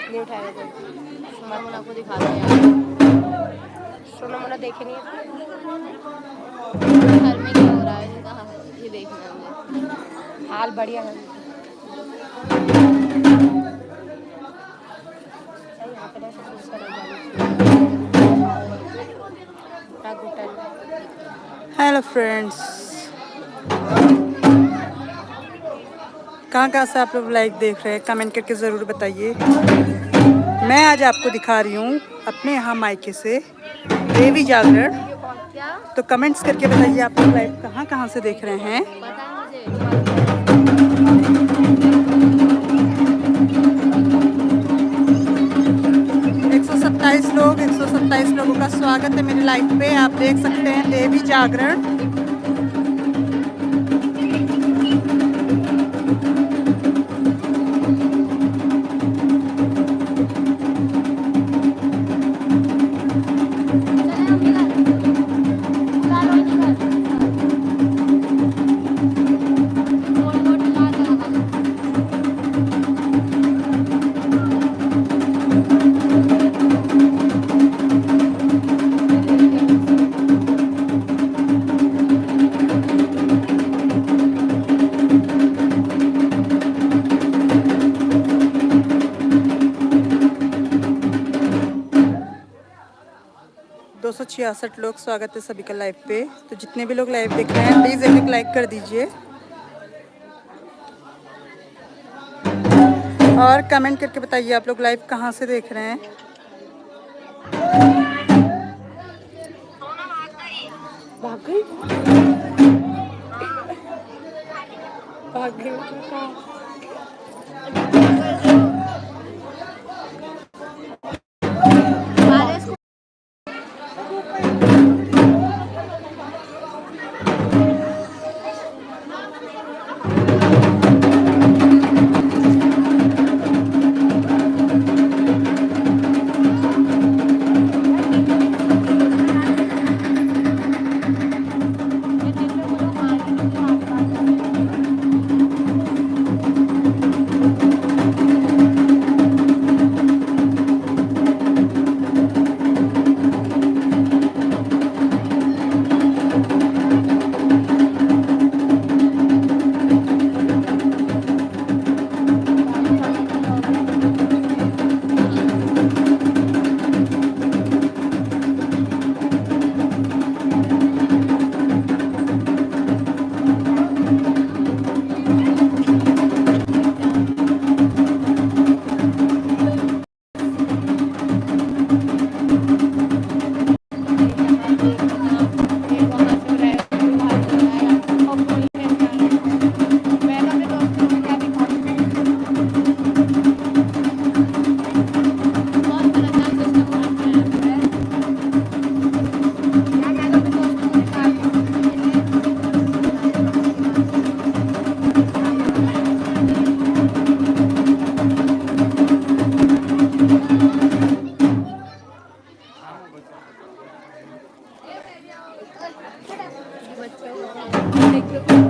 नहीं उठाएगा तो सोना मोना को दिखा दो यार। सोना मोना देखे नहीं घर में क्या हो रहा है कहाँ ये देखना है मुझे। हाल बढ़िया है हेलो फ्रेंड्स, कहाँ से आप लोग लाइव देख रहे हैं कमेंट करके ज़रूर बताइए। मैं आज आपको दिखा रही हूँ अपने यहाँ मायके से देवी जागरण, तो कमेंट्स करके बताइए आप लोग लाइव कहाँ से देख रहे हैं। 127 लोगों का स्वागत है मेरे लाइव पे। आप देख सकते हैं देवी जागरण। दो 266 लोग स्वागत है सभी का लाइव पे। तो जितने भी लोग लाइव देख रहे हैं प्लीज़ एक लाइक कर दीजिए और कमेंट करके बताइए आप लोग लाइव कहाँ से देख रहे हैं। भाग गई भाग गई। बच्चों को